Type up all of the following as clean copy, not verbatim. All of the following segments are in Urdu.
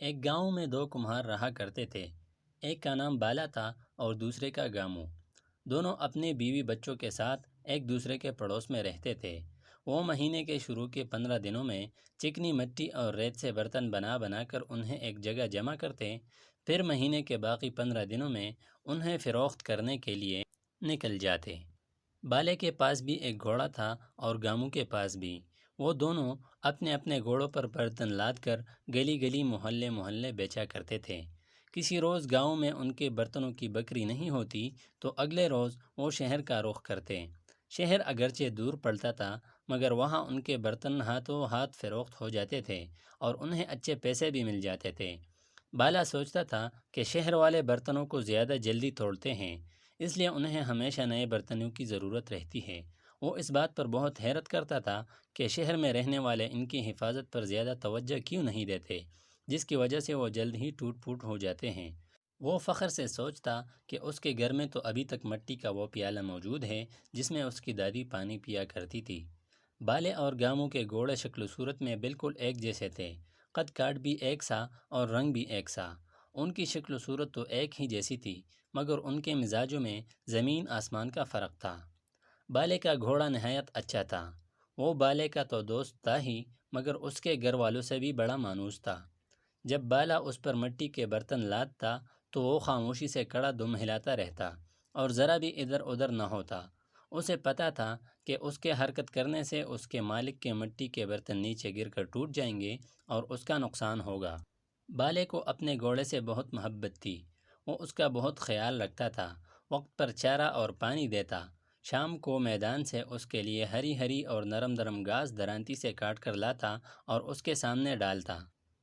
ایک گاؤں میں دو کمہار رہا کرتے تھے۔ ایک کا نام بالا تھا اور دوسرے کا گامو۔ دونوں اپنے بیوی بچوں کے ساتھ ایک دوسرے کے پڑوس میں رہتے تھے۔ وہ مہینے کے شروع کے 15 دنوں میں چکنی مٹی اور ریت سے برتن بنا بنا کر انہیں ایک جگہ جمع کرتے، پھر مہینے کے باقی 15 دنوں میں انہیں فروخت کرنے کے لیے نکل جاتے۔ بالے کے پاس بھی ایک گھوڑا تھا اور گامو کے پاس بھی۔ وہ دونوں اپنے اپنے گھوڑوں پر برتن لاد کر گلی گلی محلے محلے بیچا کرتے تھے۔ کسی روز گاؤں میں ان کے برتنوں کی بکری نہیں ہوتی تو اگلے روز وہ شہر کا رخ کرتے۔ شہر اگرچہ دور پڑتا تھا مگر وہاں ان کے برتن ہاتھوں ہاتھ فروخت ہو جاتے تھے اور انہیں اچھے پیسے بھی مل جاتے تھے۔ بالا سوچتا تھا کہ شہر والے برتنوں کو زیادہ جلدی توڑتے ہیں، اس لیے انہیں ہمیشہ نئے برتنوں کی ضرورت رہتی ہے۔ وہ اس بات پر بہت حیرت کرتا تھا کہ شہر میں رہنے والے ان کی حفاظت پر زیادہ توجہ کیوں نہیں دیتے، جس کی وجہ سے وہ جلد ہی ٹوٹ پھوٹ ہو جاتے ہیں۔ وہ فخر سے سوچتا کہ اس کے گھر میں تو ابھی تک مٹی کا وہ پیالہ موجود ہے جس میں اس کی دادی پانی پیا کرتی تھی۔ بالے اور گاموں کے گھوڑے شکل و صورت میں بالکل ایک جیسے تھے، قد کاٹ بھی ایک سا اور رنگ بھی ایک سا۔ ان کی شکل و صورت تو ایک ہی جیسی تھی مگر ان کے مزاجوں میں زمین آسمان کا فرق تھا۔ بالے کا گھوڑا نہایت اچھا تھا۔ وہ بالے کا تو دوست تھا ہی مگر اس کے گھر والوں سے بھی بڑا مانوس تھا۔ جب بالا اس پر مٹی کے برتن لادتا تو وہ خاموشی سے کڑا دم ہلاتا رہتا اور ذرا بھی ادھر ادھر نہ ہوتا۔ اسے پتہ تھا کہ اس کے حرکت کرنے سے اس کے مالک کے مٹی کے برتن نیچے گر کر ٹوٹ جائیں گے اور اس کا نقصان ہوگا۔ بالے کو اپنے گھوڑے سے بہت محبت تھی۔ وہ اس کا بہت خیال رکھتا تھا، وقت پر چارہ اور پانی دیتا۔ شام کو میدان سے اس کے لیے ہری ہری اور نرم نرم گھاس درانتی سے کاٹ کر لاتا اور اس کے سامنے ڈالتا۔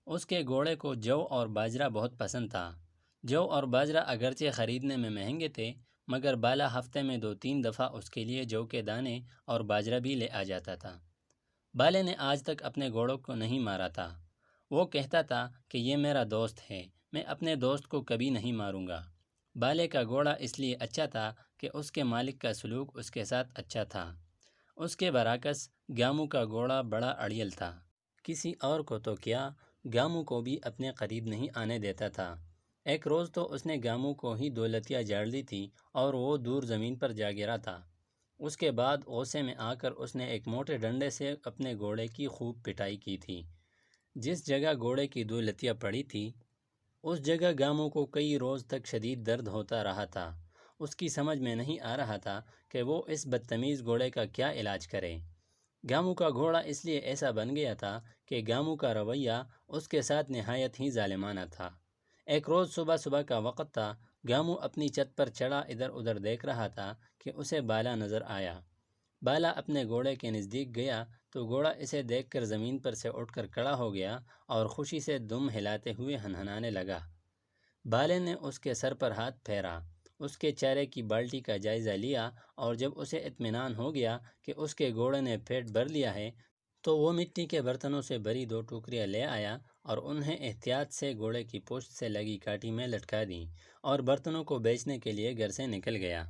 اس کے گھوڑے کو جو اور باجرہ بہت پسند تھا۔ جو اور باجرہ اگرچہ خریدنے میں مہنگے تھے مگر بالا ہفتے میں 2-3 دفعہ اس کے لیے جو کے دانے اور باجرہ بھی لے آ جاتا تھا۔ بالے نے آج تک اپنے گھوڑوں کو نہیں مارا تھا۔ وہ کہتا تھا کہ یہ میرا دوست ہے، میں اپنے دوست کو کبھی نہیں ماروں گا۔ بالے کا گھوڑا اس لیے اچھا تھا کہ اس کے مالک کا سلوک اس کے ساتھ اچھا تھا۔ اس کے برعکس گامو کا گھوڑا بڑا اڑیل تھا۔ کسی اور کو تو کیا، گامو کو بھی اپنے قریب نہیں آنے دیتا تھا۔ ایک روز تو اس نے گامو کو ہی 2 لتیاں جاڑ دی تھی اور وہ دور زمین پر جا گرا تھا۔ اس کے بعد غصے میں آ کر اس نے ایک موٹے ڈنڈے سے اپنے گھوڑے کی خوب پٹائی کی تھی۔ جس جگہ گھوڑے کی 2 لتیاں پڑی تھی اس جگہ گامو کو کئی روز تک شدید درد ہوتا رہا تھا۔ اس کی سمجھ میں نہیں آ رہا تھا کہ وہ اس بدتمیز گھوڑے کا کیا علاج کرے۔ گامو کا گھوڑا اس لیے ایسا بن گیا تھا کہ گامو کا رویہ اس کے ساتھ نہایت ہی ظالمانہ تھا۔ ایک روز صبح صبح کا وقت تھا، گامو اپنی چھت پر چڑھا ادھر ادھر دیکھ رہا تھا کہ اسے بالا نظر آیا۔ بالا اپنے گھوڑے کے نزدیک گیا تو گھوڑا اسے دیکھ کر زمین پر سے اٹھ کر کھڑا ہو گیا اور خوشی سے دم ہلاتے ہوئے ہنہنانے لگا۔ بالے نے اس کے سر پر ہاتھ پھیرا، اس کے چارے کی بالٹی کا جائزہ لیا اور جب اسے اطمینان ہو گیا کہ اس کے گھوڑے نے پیٹ بھر لیا ہے تو وہ مٹی کے برتنوں سے بھری 2 ٹوکریاں لے آیا اور انہیں احتیاط سے گھوڑے کی پشت سے لگی کاٹی میں لٹکا دیں اور برتنوں کو بیچنے کے لیے گھر سے نکل گیا۔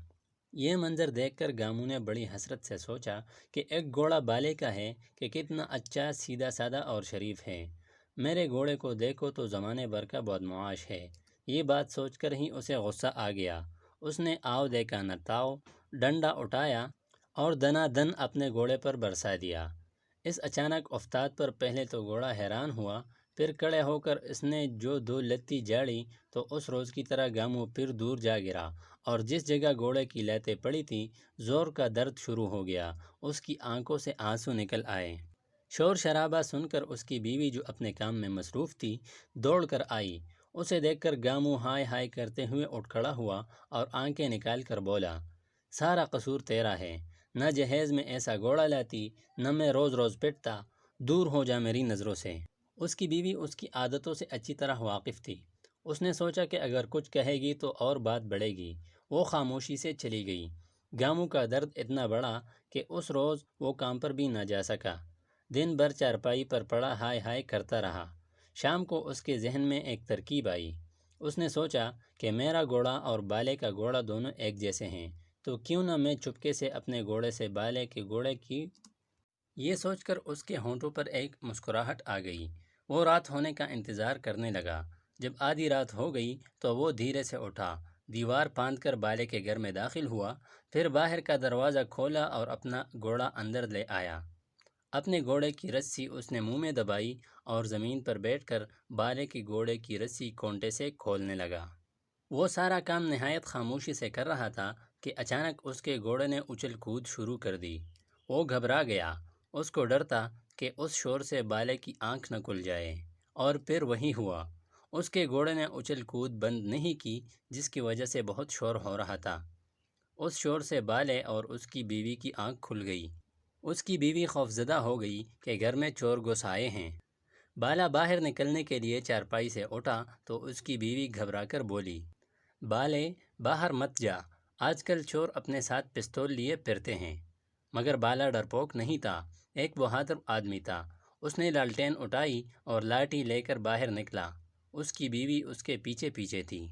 یہ منظر دیکھ کر گامو نے بڑی حسرت سے سوچا کہ ایک گھوڑا بالے کا ہے کہ کتنا اچھا، سیدھا سادہ اور شریف ہے۔ میرے گھوڑے کو دیکھو تو زمانے بھر کا بدمعاش ہے۔ یہ بات سوچ کر ہی اسے غصہ آ گیا۔ اس نے آؤ دیکھا نہ تاؤ ڈنڈا اٹھایا اور دنا دن اپنے گھوڑے پر برسا دیا۔ اس اچانک افتاد پر پہلے تو گھوڑا حیران ہوا، پھر کھڑے ہو کر اس نے جو 2 لتیں جاڑی تو اس روز کی طرح گامو پھر دور جا گرا اور جس جگہ گھوڑے کی لتیں پڑی تھیں زور کا درد شروع ہو گیا۔ اس کی آنکھوں سے آنسو نکل آئے۔ شور شرابہ سن کر اس کی بیوی جو اپنے کام میں مصروف تھی دوڑ کر آئی۔ اسے دیکھ کر گامو ہائے ہائے کرتے ہوئے اٹھ کھڑا ہوا اور آنکھیں نکال کر بولا، سارا قصور تیرا ہے، نہ جہیز میں ایسا گھوڑا لاتی، نہ میں روز روز پٹتا، دور ہو جا میری نظروں سے۔ اس کی بیوی اس کی عادتوں سے اچھی طرح واقف تھی۔ اس نے سوچا کہ اگر کچھ کہے گی تو اور بات بڑھے گی۔ وہ خاموشی سے چلی گئی۔ گامو کا درد اتنا بڑھا کہ اس روز وہ کام پر بھی نہ جا سکا۔ دن بھر چارپائی پر پڑا ہائے ہائے کرتا رہا۔ شام کو اس کے ذہن میں ایک ترکیب آئی۔ اس نے سوچا کہ میرا گھوڑا اور بالے کا گھوڑا دونوں ایک جیسے ہیں تو کیوں نہ میں چپکے سے اپنے گھوڑے سے بالے کے گھوڑے کی۔ یہ سوچ کر اس کے ہونٹوں پر ایک مسکراہٹ آ گئی۔ وہ رات ہونے کا انتظار کرنے لگا۔ جب آدھی رات ہو گئی تو وہ دھیرے سے اٹھا، دیوار پھاند کر بالے کے گھر میں داخل ہوا، پھر باہر کا دروازہ کھولا اور اپنا گھوڑا اندر لے آیا۔ اپنے گھوڑے کی رسی اس نے منہ میں دبائی اور زمین پر بیٹھ کر بالے کی گھوڑے کی رسی کونٹے سے کھولنے لگا۔ وہ سارا کام نہایت خاموشی سے کر رہا تھا کہ اچانک اس کے گھوڑے نے اچھل کود شروع کر دی۔ وہ گھبرا گیا، اس کو ڈر تھا کہ اس شور سے بالے کی آنکھ نہ کھل جائے، اور پھر وہی ہوا۔ اس کے گھوڑے نے اچھل کود بند نہیں کی، جس کی وجہ سے بہت شور ہو رہا تھا۔ اس شور سے بالے اور اس کی بیوی کی آنکھ کھل گئی۔ اس کی بیوی خوفزدہ ہو گئی کہ گھر میں چور گھس آئے ہیں۔ بالا باہر نکلنے کے لیے چارپائی سے اٹھا تو اس کی بیوی گھبرا کر بولی، بالے باہر مت جا، آج کل چور اپنے ساتھ پستول لیے پھرتے ہیں۔ مگر بالا ڈرپوک نہیں تھا، ایک بہادر آدمی تھا۔ اس نے لالٹین اٹھائی اور لاٹھی لے کر باہر نکلا۔ اس کی بیوی اس کے پیچھے پیچھے تھی۔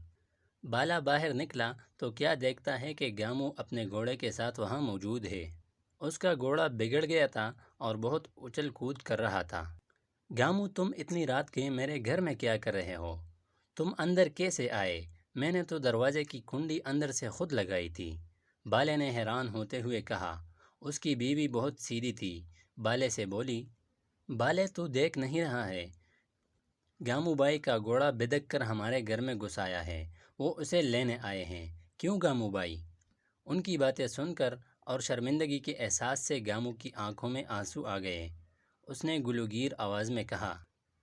بالا باہر نکلا تو کیا دیکھتا ہے کہ گامو اپنے گھوڑے کے ساتھ وہاں موجود ہے۔ اس کا گھوڑا بگڑ گیا تھا اور بہت اچھل کود کر رہا تھا۔ گامو، تم اتنی رات کے میرے گھر میں کیا کر رہے ہو؟ تم اندر کیسے آئے؟ میں نے تو دروازے کی کنڈی اندر سے خود لگائی تھی۔ بالے نے حیران ہوتے ہوئے کہا۔ اس کی بیوی بہت سیدھی تھی، بالے سے بولی، بالے تو دیکھ نہیں رہا ہے، گامو بائی کا گھوڑا بدک کر ہمارے گھر میں گھس آیا ہے، وہ اسے لینے آئے ہیں۔ کیوں گامو بائی؟ ان کی باتیں سن کر اور شرمندگی کے احساس سے گامو کی آنکھوں میں آنسو آ گئے۔ اس نے گلوگیر آواز میں کہا،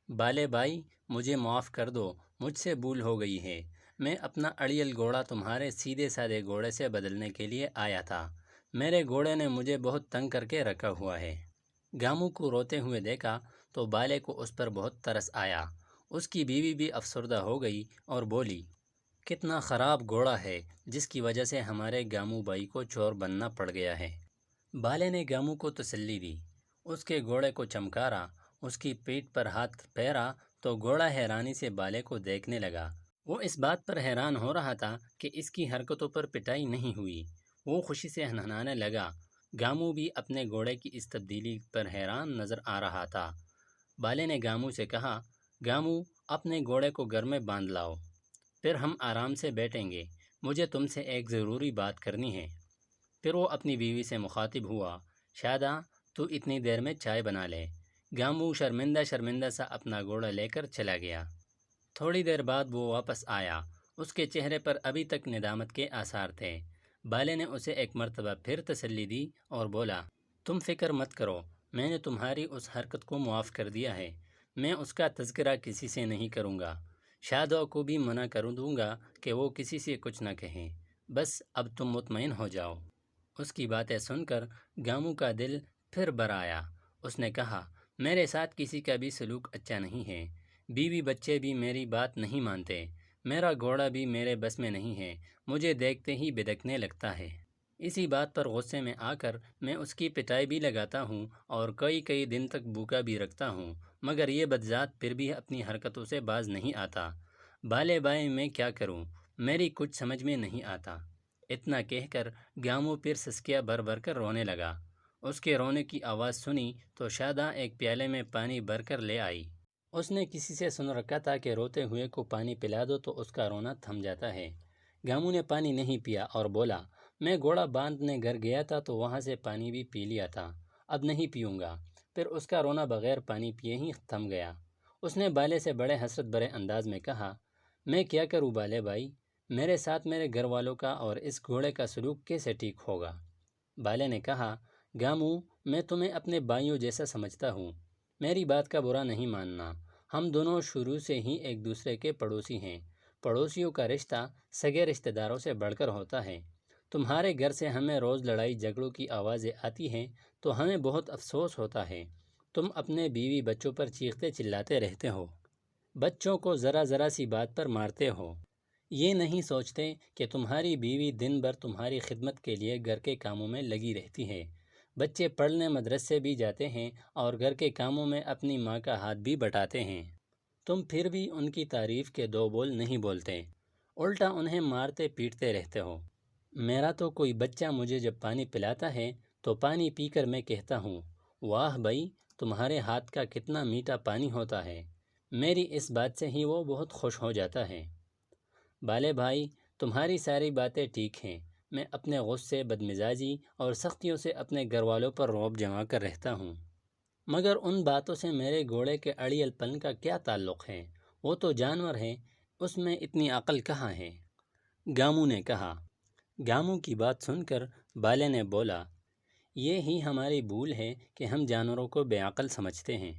بالے بھائی، مجھے معاف کر دو، مجھ سے بھول ہو گئی ہے۔ میں اپنا اڑیل گھوڑا تمہارے سیدھے سادے گھوڑے سے بدلنے کے لیے آیا تھا۔ میرے گھوڑے نے مجھے بہت تنگ کر کے رکھا ہوا ہے۔ گامو کو روتے ہوئے دیکھا تو بالے کو اس پر بہت ترس آیا۔ اس کی بیوی بھی افسردہ ہو گئی اور بولی، کتنا خراب گھوڑا ہے جس کی وجہ سے ہمارے گامو بائی کو چور بننا پڑ گیا ہے۔ بالے نے گامو کو تسلی دی، اس کے گھوڑے کو چمکارا، اس کی پیٹھ پر ہاتھ پھیرا تو گھوڑا حیرانی سے بالے کو دیکھنے لگا۔ وہ اس بات پر حیران ہو رہا تھا کہ اس کی حرکتوں پر پٹائی نہیں ہوئی۔ وہ خوشی سے ہنہنانے لگا۔ گامو بھی اپنے گھوڑے کی اس تبدیلی پر حیران نظر آ رہا تھا۔ بالے نے گامو سے کہا، گامو، اپنے گھوڑے کو گھر میں باندھ لاؤ، پھر ہم آرام سے بیٹھیں گے، مجھے تم سے ایک ضروری بات کرنی ہے۔ پھر وہ اپنی بیوی سے مخاطب ہوا، شادا، تو اتنی دیر میں چائے بنا لے۔ گامو شرمندہ شرمندہ سا اپنا گھوڑا لے کر چلا گیا۔ تھوڑی دیر بعد وہ واپس آیا۔ اس کے چہرے پر ابھی تک ندامت کے آثار تھے۔ بالے نے اسے ایک مرتبہ پھر تسلی دی اور بولا، تم فکر مت کرو، میں نے تمہاری اس حرکت کو معاف کر دیا ہے۔ میں اس کا تذکرہ کسی سے نہیں کروں گا۔ شادو کو بھی منع کر دوں گا کہ وہ کسی سے کچھ نہ کہیں۔ بس اب تم مطمئن ہو جاؤ۔ اس کی باتیں سن کر گامو کا دل پھر بھر آیا۔ اس نے کہا، میرے ساتھ کسی کا بھی سلوک اچھا نہیں ہے۔ بیوی بچے بھی میری بات نہیں مانتے، میرا گھوڑا بھی میرے بس میں نہیں ہے، مجھے دیکھتے ہی بدکنے لگتا ہے۔ اسی بات پر غصے میں آ کر میں اس کی پٹائی بھی لگاتا ہوں اور کئی دن تک بھوکا بھی رکھتا ہوں، مگر یہ بدذات پھر بھی اپنی حرکتوں سے باز نہیں آتا۔ بالے بھائی، میں کیا کروں؟ میری کچھ سمجھ میں نہیں آتا۔ اتنا کہہ کر گامو پھر سسکیاں بھر بھر کر رونے لگا۔ اس کے رونے کی آواز سنی تو شادا ایک پیالے میں پانی بھر کر لے آئی۔ اس نے کسی سے سن رکھا تھا کہ روتے ہوئے کو پانی پلا دو تو اس کا رونا تھم جاتا ہے۔ گامو نے پانی نہیں پیا اور بولا، میں گھوڑا باندھنے گھر گیا تھا تو وہاں سے پانی بھی پی لیا تھا، اب نہیں پیوں گا۔ پھر اس کا رونا بغیر پانی پیے ہی تھم گیا۔ اس نے بالے سے بڑے حسرت بھرے انداز میں کہا، میں کیا کروں بالے بھائی؟ میرے ساتھ میرے گھر والوں کا اور اس گھوڑے کا سلوک کیسے ٹھیک ہوگا؟ بالے نے کہا، گامو، میں تمہیں اپنے بھائیوں جیسا سمجھتا ہوں، میری بات کا برا نہیں ماننا۔ ہم دونوں شروع سے ہی ایک دوسرے کے پڑوسی ہیں۔ پڑوسیوں کا رشتہ سگے رشتہ داروں سے بڑھ کر ہوتا ہے۔ تمہارے گھر سے ہمیں روز لڑائی جھگڑوں کی آوازیں آتی ہیں تو ہمیں بہت افسوس ہوتا ہے۔ تم اپنے بیوی بچوں پر چیختے چلاتے رہتے ہو، بچوں کو ذرا سی بات پر مارتے ہو۔ یہ نہیں سوچتے کہ تمہاری بیوی دن بھر تمہاری خدمت کے لیے گھر کے کاموں میں لگی رہتی ہے۔ بچے پڑھنے مدرسے بھی جاتے ہیں اور گھر کے کاموں میں اپنی ماں کا ہاتھ بھی بٹاتے ہیں۔ تم پھر بھی ان کی تعریف کے دو بول نہیں بولتے، الٹا انہیں مارتے پیٹتے رہتے ہو۔ میرا تو کوئی بچہ مجھے جب پانی پلاتا ہے تو پانی پی کر میں کہتا ہوں، واہ بھائی، تمہارے ہاتھ کا کتنا میٹھا پانی ہوتا ہے۔ میری اس بات سے ہی وہ بہت خوش ہو جاتا ہے۔ بالے بھائی، تمہاری ساری باتیں ٹھیک ہیں۔ میں اپنے غصے، بدمزاجی اور سختیوں سے اپنے گھر والوں پر رعب جما کر رہتا ہوں، مگر ان باتوں سے میرے گھوڑے کے اڑیل پن کا کیا تعلق ہے؟ وہ تو جانور ہے، اس میں اتنی عقل کہاں ہے؟ گامو نے کہا۔ گامو کی بات سن کر بالے نے بولا، یہ ہی ہماری بھول ہے کہ ہم جانوروں کو بے عقل سمجھتے ہیں۔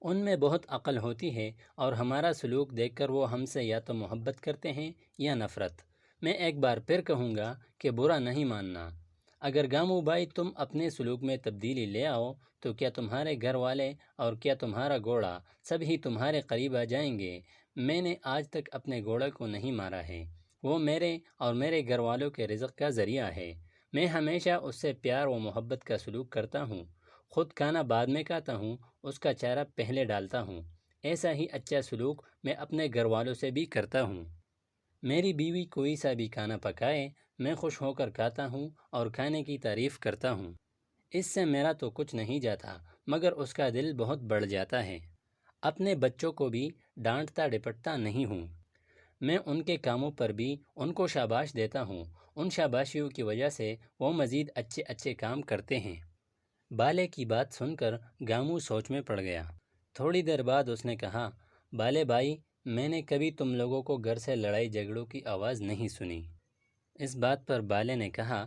ان میں بہت عقل ہوتی ہے اور ہمارا سلوک دیکھ کر وہ ہم سے یا تو محبت کرتے ہیں یا نفرت۔ میں ایک بار پھر کہوں گا کہ برا نہیں ماننا۔ اگر گامو بھائی تم اپنے سلوک میں تبدیلی لے آؤ تو کیا تمہارے گھر والے اور کیا تمہارا گھوڑا سب ہی تمہارے قریب آ جائیں گے؟ میں نے آج تک اپنے گھوڑے کو نہیں مارا ہے، وہ میرے اور میرے گھر والوں کے رزق کا ذریعہ ہے۔ میں ہمیشہ اس سے پیار و محبت کا سلوک کرتا ہوں، خود کھانا بعد میں کھاتا ہوں، اس کا چارہ پہلے ڈالتا ہوں۔ ایسا ہی اچھا سلوک میں اپنے گھر والوں سے بھی کرتا ہوں۔ میری بیوی کوئی سا بھی کھانا پکائے، میں خوش ہو کر کھاتا ہوں اور کھانے کی تعریف کرتا ہوں۔ اس سے میرا تو کچھ نہیں جاتا، مگر اس کا دل بہت بڑھ جاتا ہے۔ اپنے بچوں کو بھی ڈانٹتا ڈپٹتا نہیں ہوں، میں ان کے کاموں پر بھی ان کو شاباش دیتا ہوں۔ ان شاباشیوں کی وجہ سے وہ مزید اچھے اچھے کام کرتے ہیں۔ بالے کی بات سن کر گامو سوچ میں پڑ گیا۔ تھوڑی دیر بعد اس نے کہا، بالے بھائی، میں نے کبھی تم لوگوں کو گھر سے لڑائی جھگڑوں کی آواز نہیں سنی۔ اس بات پر بالے نے کہا،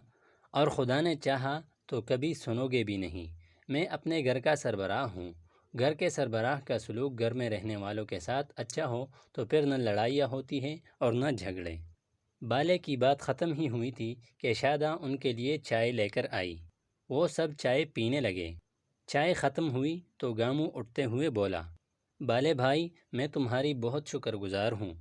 اور خدا نے چاہا تو کبھی سنو گے بھی نہیں۔ میں اپنے گھر کا سربراہ ہوں۔ گھر کے سربراہ کا سلوک گھر میں رہنے والوں کے ساتھ اچھا ہو تو پھر نہ لڑائیاں ہوتی ہیں اور نہ جھگڑے۔ بالے کی بات ختم ہی ہوئی تھی کہ شاداں ان کے لیے چائے لے کر آئی۔ وہ سب چائے پینے لگے۔ چائے ختم ہوئی تو گامو اٹھتے ہوئے بولا، بالے بھائی، میں تمہاری بہت شکر گزار ہوں۔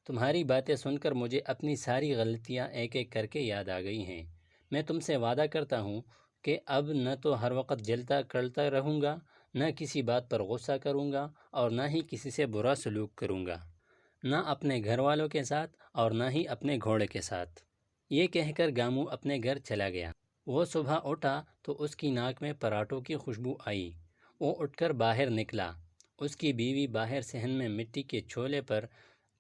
تمہاری باتیں سن کر مجھے اپنی ساری غلطیاں ایک ایک کر کے یاد آ گئی ہیں۔ میں تم سے وعدہ کرتا ہوں کہ اب نہ تو ہر وقت جلتا کرتا رہوں گا، نہ کسی بات پر غصہ کروں گا اور نہ ہی کسی سے برا سلوک کروں گا، نہ اپنے گھر والوں کے ساتھ اور نہ ہی اپنے گھوڑے کے ساتھ۔ یہ کہہ کر گامو اپنے گھر چلا گیا۔ وہ صبح اٹھا تو اس کی ناک میں پراٹھوں کی خوشبو آئی۔ وہ اٹھ کر باہر نکلا۔ اس کی بیوی باہر صحن میں مٹی کے چولہے پر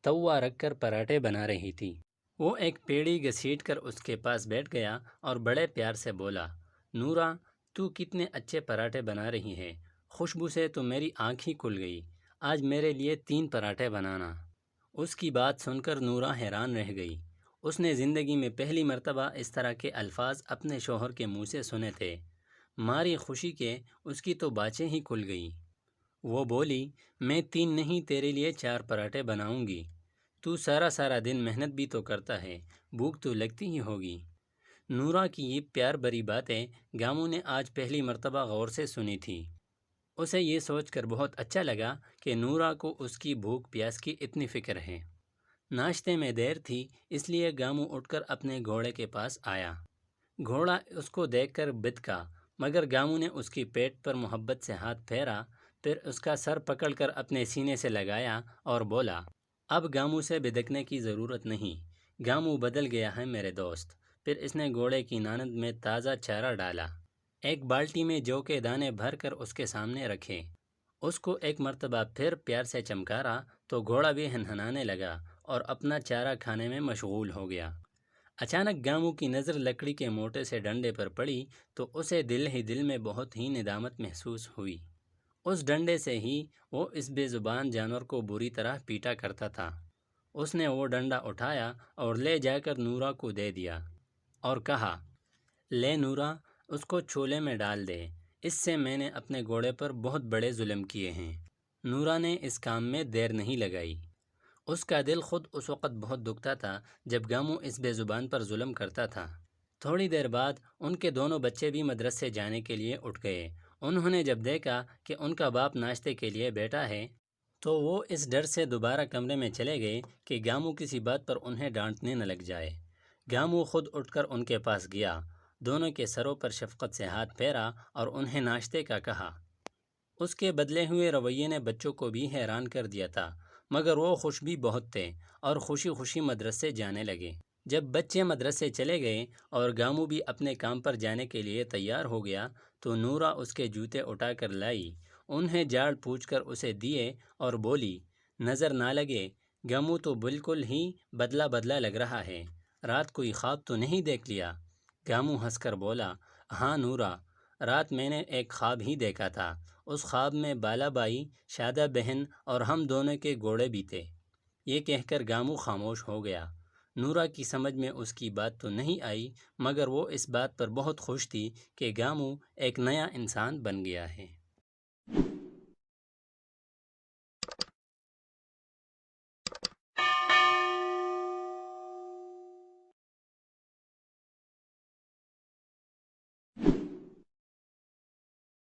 توا رکھ کر پراٹھے بنا رہی تھی۔ وہ ایک پیڑی گھسیٹ کر اس کے پاس بیٹھ گیا اور بڑے پیار سے بولا، نورا، تو کتنے اچھے پراٹھے بنا رہی ہے، خوشبو سے تو میری آنکھ ہی کھل گئی۔ آج میرے لیے 3 پراٹھے بنانا۔ اس کی بات سن کر نورا حیران رہ گئی۔ اس نے زندگی میں پہلی مرتبہ اس طرح کے الفاظ اپنے شوہر کے منہ سے سنے تھے۔ ماری خوشی کے اس کی تو باچیں ہی کھل گئیں۔ وہ بولی، میں 3 نہیں تیرے لیے 4 پراٹھے بناؤں گی۔ تو سارا دن محنت بھی تو کرتا ہے، بھوک تو لگتی ہی ہوگی۔ نورا کی یہ پیار بھری باتیں گامو نے آج پہلی مرتبہ غور سے سنی تھی۔ اسے یہ سوچ کر بہت اچھا لگا کہ نورا کو اس کی بھوک پیاس کی اتنی فکر ہے۔ ناشتے میں دیر تھی، اس لیے گامو اٹھ کر اپنے گھوڑے کے پاس آیا۔ گھوڑا اس کو دیکھ کر بدکا، مگر گامو نے اس کی پیٹھ پر محبت سے ہاتھ پھیرا، پھر اس کا سر پکڑ کر اپنے سینے سے لگایا اور بولا، اب گامو سے بدکنے کی ضرورت نہیں، گامو بدل گیا ہے میرے دوست۔ پھر اس نے گھوڑے کی ناند میں تازہ چارہ ڈالا، ایک بالٹی میں جو کے دانے بھر کر اس کے سامنے رکھے، اس کو ایک مرتبہ پھر پیار سے چمکارا تو گھوڑا بھی ہنہنانے لگا اور اپنا چارہ کھانے میں مشغول ہو گیا۔ اچانک گامو کی نظر لکڑی کے موٹے سے ڈنڈے پر پڑی تو اسے دل ہی دل میں بہت ہی ندامت محسوس ہوئی۔ اس ڈنڈے سے ہی وہ اس بے زبان جانور کو بری طرح پیٹا کرتا تھا۔ اس نے وہ ڈنڈا اٹھایا اور لے جا کر نورا کو دے دیا اور کہا، لے نورا، اس کو چولہے میں ڈال دے، اس سے میں نے اپنے گھوڑے پر بہت بڑے ظلم کیے ہیں۔ نورا نے اس کام میں دیر نہیں لگائی۔ اس کا دل خود اس وقت بہت دکھتا تھا جب گامو اس بے زبان پر ظلم کرتا تھا۔ تھوڑی دیر بعد ان کے دونوں بچے بھی مدرسے جانے کے لیے اٹھ گئے۔ انہوں نے جب دیکھا کہ ان کا باپ ناشتے کے لیے بیٹھا ہے تو وہ اس ڈر سے دوبارہ کمرے میں چلے گئے کہ گامو کسی بات پر انہیں ڈانٹنے نہ لگ جائے۔ گامو خود اٹھ کر ان کے پاس گیا، دونوں کے سروں پر شفقت سے ہاتھ پھیرا اور انہیں ناشتے کا کہا۔ اس کے بدلے ہوئے رویے نے بچوں کو بھی حیران کر دیا تھا، مگر وہ خوش بھی بہت تھے اور خوشی خوشی مدرسے جانے لگے۔ جب بچے مدرسے چلے گئے اور گامو بھی اپنے کام پر جانے کے لیے تیار ہو گیا تو نورا اس کے جوتے اٹھا کر لائی انہیں جھاڑ پوچھ کر اسے دیے اور بولی، نظر نہ لگے، گامو تو بالکل ہی بدلا بدلا لگ رہا ہے، رات کوئی خواب تو نہیں دیکھ لیا؟ گامو ہنس کر بولا، ہاں نورا، رات میں نے ایک خواب ہی دیکھا تھا، اس خواب میں بالا بائی، شادہ بہن اور ہم دونوں کے گھوڑے بھی تھے۔ یہ کہہ کر گامو خاموش ہو گیا۔ نورا کی سمجھ میں اس کی بات تو نہیں آئی، مگر وہ اس بات پر بہت خوش تھی کہ گامو ایک نیا انسان بن گیا ہے۔